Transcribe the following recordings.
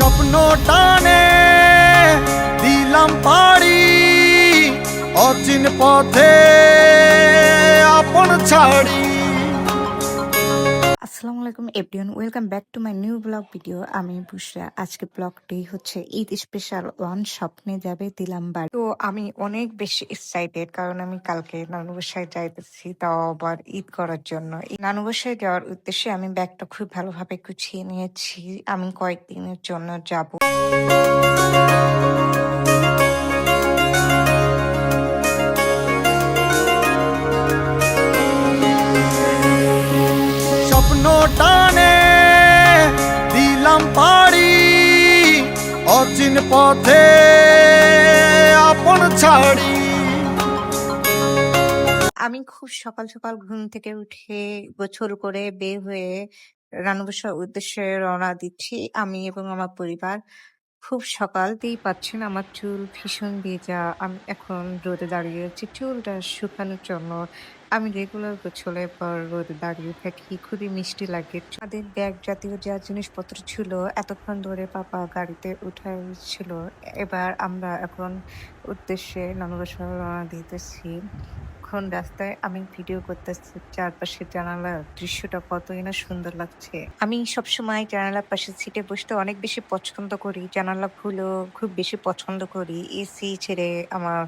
স্বপ্ন টানে দিলাম পাড়ি অচিন পথে আপন ছাড়ি। আসসালামু আলাইকুম everyone, welcome back to my new blog video. আমি বুশরা। আজকে ব্লগটি হচ্ছে ঈদ স্পেশাল ওয়ান, স্বপ্নে যাবে দিলাম বাড়ি। তো আমি অনেক বেশি এক্সাইটেড, কারণ আমি কালকে নানু বাসায় যাইতেছি, তাও আবার ঈদ করার জন্য। এই নানু বাসায় যাওয়ার উদ্দেশ্যে আমি ব্যাগটা খুব ভালোভাবে গুছিয়ে নিয়েছি। আমি কয়েকদিনের জন্য যাব। স্বপ্ন টানে দিলাম পাড়ি অচিন পথে আপন ছাড়ি। আমি খুব সকাল সকাল ঘুম থেকে উঠে গোছল করে বের হয়ে রান্না বসার উদ্দেশ্যে রওনা দিচ্ছি, আমি এবং আমার পরিবার। খুব সকালতেই পাচ্ছেন আমার চুল ভীষণ ভেজা। আমি এখন রোদে দাঁড়িয়ে আছি চুলটা শুকানোর জন্য। আমি রেগুলার গোছলের পর রোদে দাঁড়িয়ে থাকি, খুবই মিষ্টি লাগে। আমাদের ব্যাগ জাতীয় যা জিনিসপত্র ছিল এতক্ষণ ধরে পাপা গাড়িতে উঠাইছিল। এবার আমরা এখন উদ্দেশ্যে নানু বাসায় রওনা দিতেছি। এখন রাস্তায় আমি ভিডিও করতেছি, চারপাশে জানালার দৃশ্যটা কতই না সুন্দর লাগছে। আমি সবসময় জানালার পাশে সিটে বসতে অনেক বেশি পছন্দ করি, জানালা খুলেও খুব বেশি পছন্দ করি। এসি ছেড়ে আমার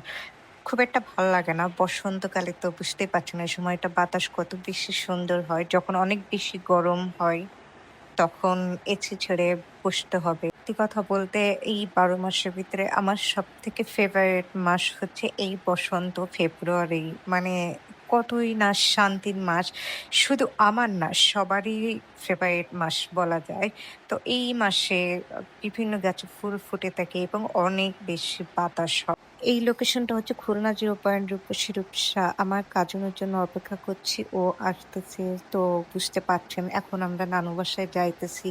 খুব একটা ভালো লাগে না। বসন্তকালে তো বুঝতেই পারছেন এই সময়টা বাতাস কত বেশি সুন্দর হয়। যখন অনেক বেশি গরম হয় তখন এসি ছেড়ে বসতে হবে। সত্যি কথা বলতে এই ১২ মাসের ভিতরে আমার সবথেকে ফেভারিট মাস হচ্ছে এই বসন্ত, ফেব্রুয়ারি। মানে কতই না শান্তির মাস। শুধু আমার না, সবারই ফেভারিট মাস বলা যায়। তো এই মাসে বিভিন্ন গাছে ফুল ফুটে থাকে এবং অনেক বেশি বাতাস হয়। এই লোকেশনটা হচ্ছে খুলনা 0 পয়েন্ট রূপসী রূপসা। আমার কাজিনের জন্য অপেক্ষা করছি, ও আসতেছে। তো বুঝতে পারছেন এখন আমরা নানু বাসায় যাইতেছি।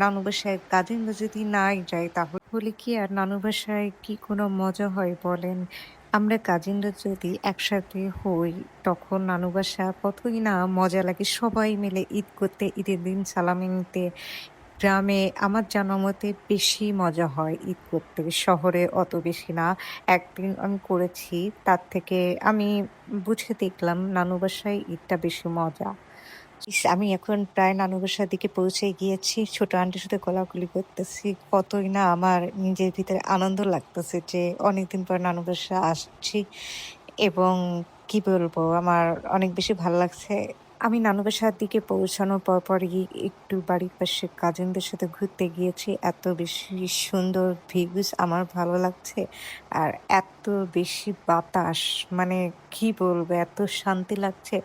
নানু বাসায় কাজিনরা যদি নাই যায় তাহলে কি আর নানু বাসায় কি কোনো মজা হয় বলেন? আমরা কাজিনরা যদি একসাথে হই তখন নানু বাসা কতই না মজা লাগে। সবাই মিলে ঈদ করতে, ঈদের দিন সালামি নিতে। গ্রামে আমার জানা মতে বেশি মজা হয় ঈদ করতে, শহরে অত বেশি না। একদিন আমি করেছি, তার থেকে আমি বুঝে দেখলাম নানু বাসায় ঈদটা বেশি মজা। আমি এখন প্রায় নানু বাসার দিকে পৌঁছে গিয়েছি। ছোট আন্টির সাথে কোলাকুলি করতেছি। কতই না আমার নিজের ভিতরে আনন্দ লাগতেছে যে অনেকদিন পর নানু বাসা আসছি, এবং কি বলবো, আমার অনেক বেশি ভালো লাগছে। আমি নানু বাসার দিকে পৌঁছানোর পরপরই একটু বাড়ির পাশে কাজিনদের সাথে ঘুরতে গিয়েছি। এত বেশি সুন্দর ভিউজ আমার ভালো লাগছে। আর এত বেশি বাতাস, মানে কি বলবো, এত শান্তি লাগছে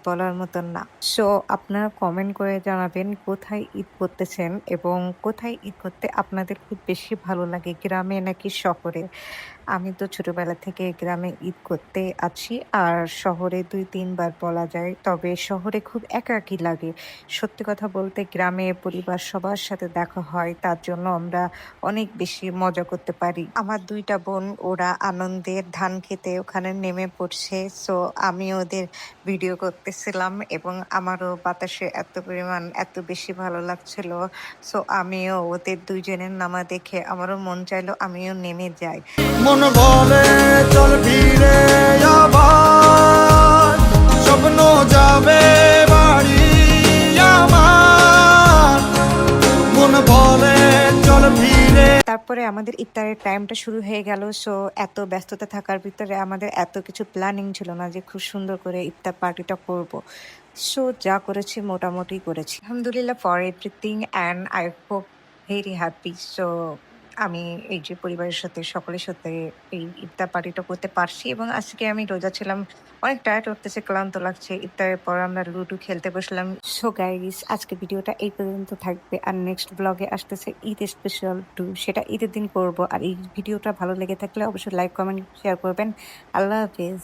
বলার মতন না। সো আপনারা কমেন্ট করে জানাবেন কোথায় ঈদ করতেছেন এবং কোথায় ঈদ করতে আপনাদের খুব বেশি ভালো লাগে, গ্রামে নাকি শহরে? আমি তো ছোটবেলা থেকে গ্রামে ঈদ করতে আছি, আর শহরে ২-৩ বার বলা যায়। তবে শহরে খুব একাকী লাগে। সত্যি কথা বলতে গ্রামে পরিবার সবার সাথে দেখা হয়। তার জন্য আমরা অনেক বেশি মজা করতে পারি। আমার ২ টা বোন, ওরা আনন্দে ধান খেতে ওখানে নেমে পড়ছে। সো আমি ওদের ভিডিও করতেছিলাম এবং আমারও বাতাসে এত পরিমাণ এত বেশি ভালো লাগছিল। সো আমিও ওদের ২ জনের নামা দেখে আমারও মন চাইলো আমিও নেমে যাই। মন বলে চল ফিরে আবার স্বপ্ন যাবে বাড়ি আমার। মন বলে চল ফিরে। তারপরে আমাদের ইফতারের টাইমটা শুরু হয়ে গেল। সো এত ব্যস্ততা থাকার ভিতরে আমাদের এত কিছু প্ল্যানিং ছিল না যে খুব সুন্দর করে ইফতার পার্টিটা করব। সো যা করেছি মোটামুটি করেছি। আলহামদুলিল্লাহ for everything, and I hope very happy. So আমি এই যে পরিবারের সাথে সকলের সাথে এই ইফতার পার্টিটা করতে পারছি, এবং আজকে আমি রোজা ছিলাম। অনেক টায়ার্ড করতেছে, ক্লান্ত লাগছে। ইফতারের পর আমরা লুডো খেলতে বসলাম। সো গাইস, আজকে ভিডিওটা এই পর্যন্ত থাকবে, আর নেক্সট ব্লগে আসতেছে ঈদ স্পেশাল 2, সেটা ঈদের দিন করব। আর এই ভিডিওটা ভালো লেগে থাকলে অবশ্যই লাইক, কমেন্ট, শেয়ার করবেন। আল্লাহ হাফেজ।